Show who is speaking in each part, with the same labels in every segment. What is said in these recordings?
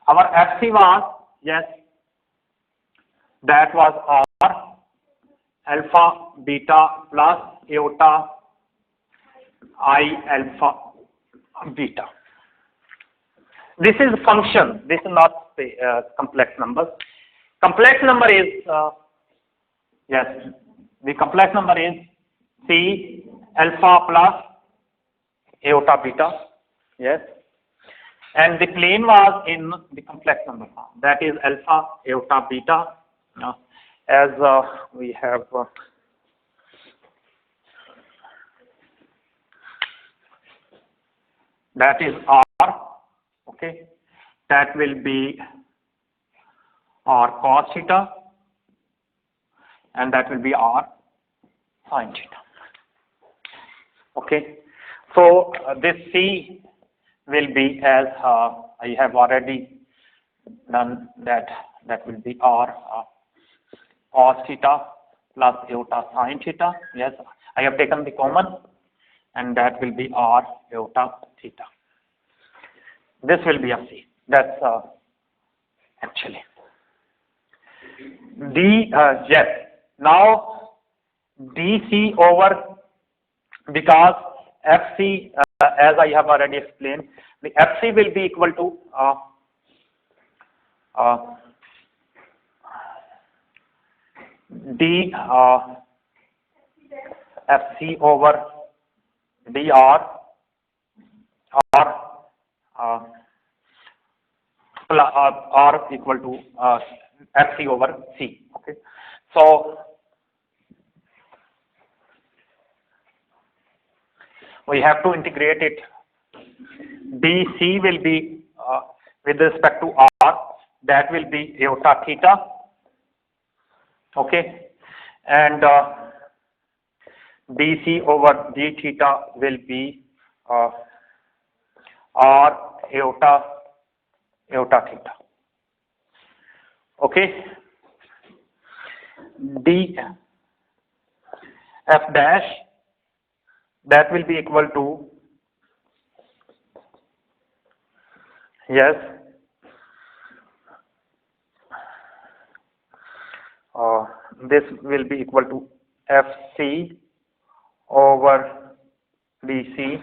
Speaker 1: Our Fc was, yes, that was R alpha beta plus iota I alpha beta. This is function. This is not complex number. Complex number is yes. The complex number is C alpha plus iota beta. Yes. And the plane was in the complex number form. That is alpha iota beta. As we have. That is R, okay, that will be R cos theta, and that will be R sin theta, okay. So this C will be, as I have already done, that will be R cos theta plus iota sin theta. Yes, I have taken the common, and that will be R iota theta. This will be a C. That's actually D. Yes. Now dC over, because Fc, as I have already explained, the Fc will be equal to D Fc over dr or R equal to Fc over C. Okay, so we have to integrate it. dC will be with respect to R, that will be iota theta. Okay, and dC over d theta will be R iota theta. Okay, d f dash, that will be equal to, yes, this will be equal to Fc over dC,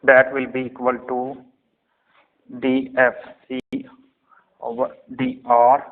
Speaker 1: that will be equal to dFc over dr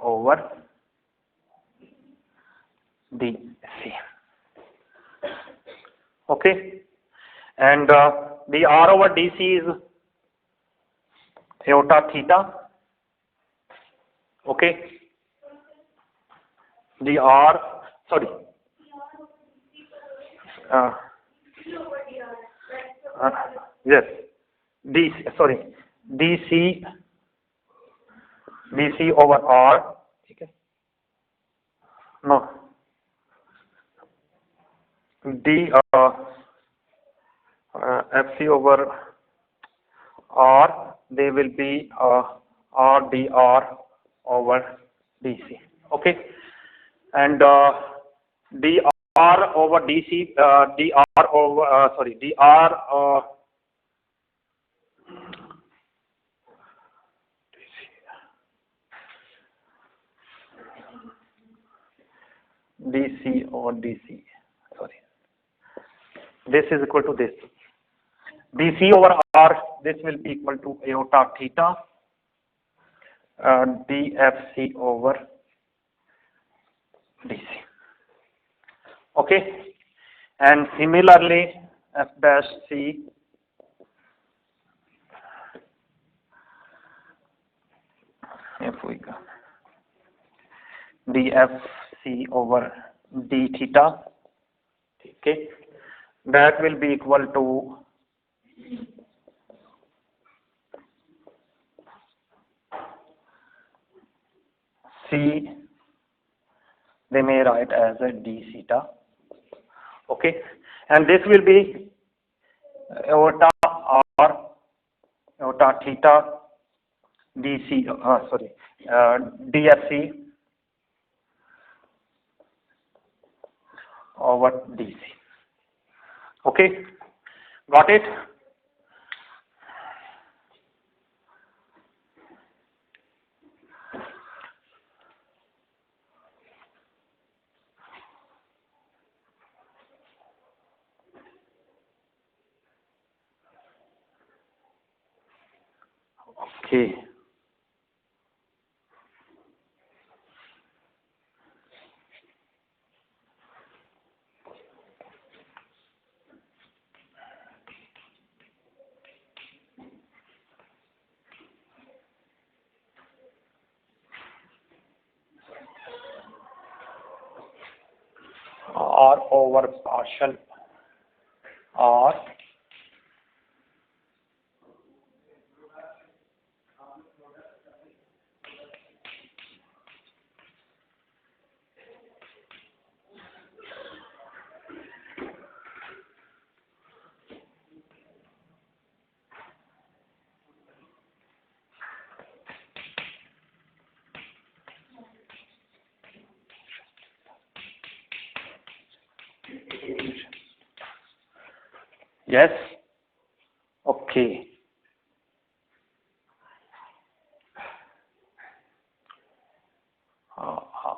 Speaker 1: over dC. Okay, and dr over dC is iota theta. Okay, yes, dC over R. Okay, no, d Fc over R, they will be R dr over dC. Okay, and dr over dC, dr over dr dC over dC, sorry, this is equal to this. dC over R, this will be equal to iota theta, dFc over dC. Okay, and similarly F dash C if we go dFc over d theta, okay, that will be equal to C, they may write as a d theta. Okay, and this will be iota R iota theta dC, dFc over dC. Okay, got it? Okay. R over partial R yes. Okay. Uh, uh.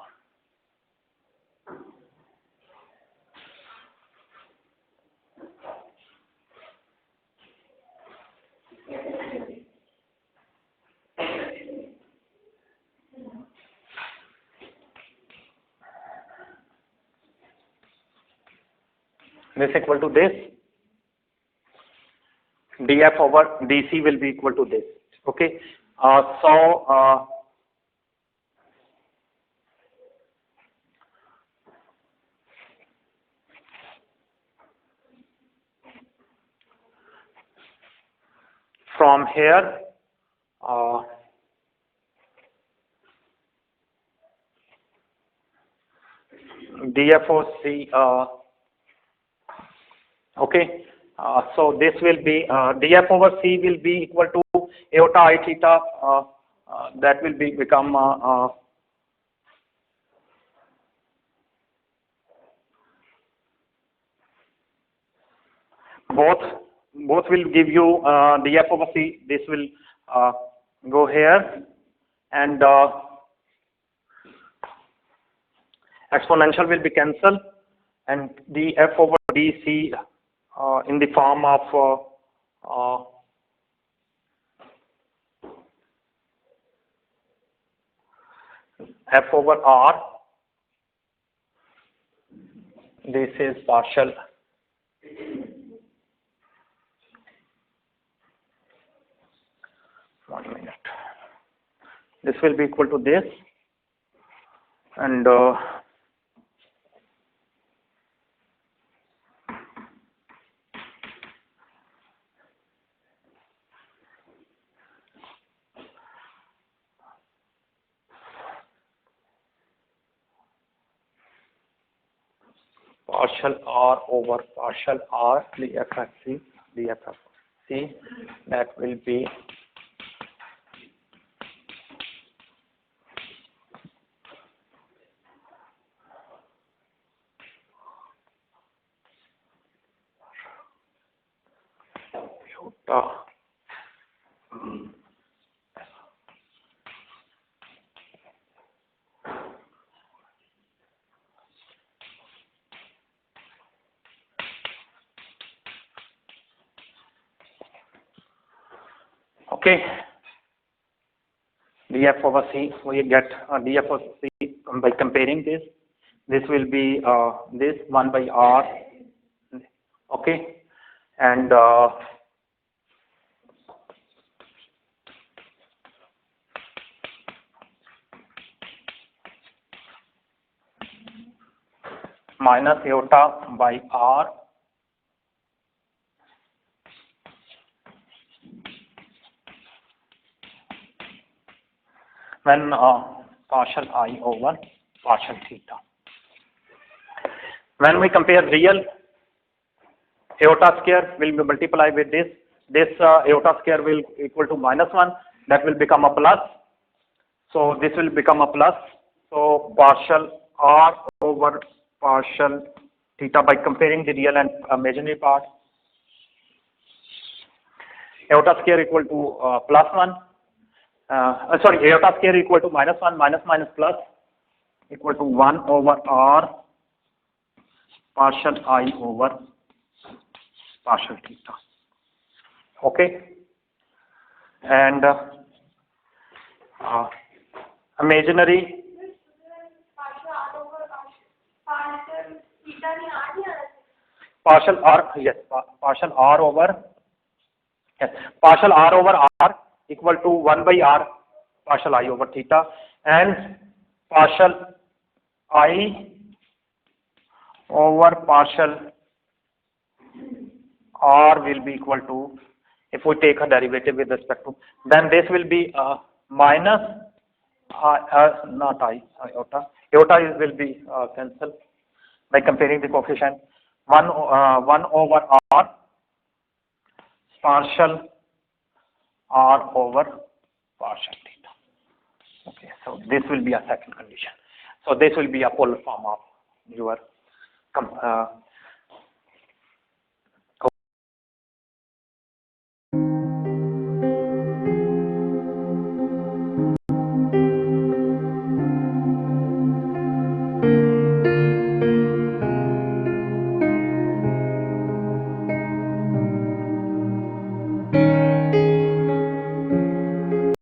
Speaker 1: This equal to this. df over dc will be equal to this. Okay. From here, df over c. Okay. So this will be df over c will be equal to iota I theta. That will become both will give you df over c. This will go here, and exponential will be cancelled, and df over dc in the form of f over r. This is partial. One minute. This will be equal to this, and partial r over partial r df of c, that will be iota okay. df over c, we get df over c by comparing this. This will be this 1 by r. Okay, and minus iota by r when partial I over partial theta. When we compare real, iota square will be multiplied with this. This iota square will equal to -1. That will become a plus. So this will become a plus. So partial r over partial theta by comparing the real and imaginary part. Iota square equal to +1. Sorry, iota square equal to -1, minus plus equal to 1 over r partial I over partial theta. Okay, and imaginary partial r, yes, partial r over, yes, partial r over r equal to 1 by r partial I over theta, and partial I over partial r will be equal to, if we take a derivative with respect to, then this will be minus not iota. Iota will be cancelled by comparing the coefficient. 1 over r partial r over partial theta. Okay, so this will be a second condition. So this will be a polar form of your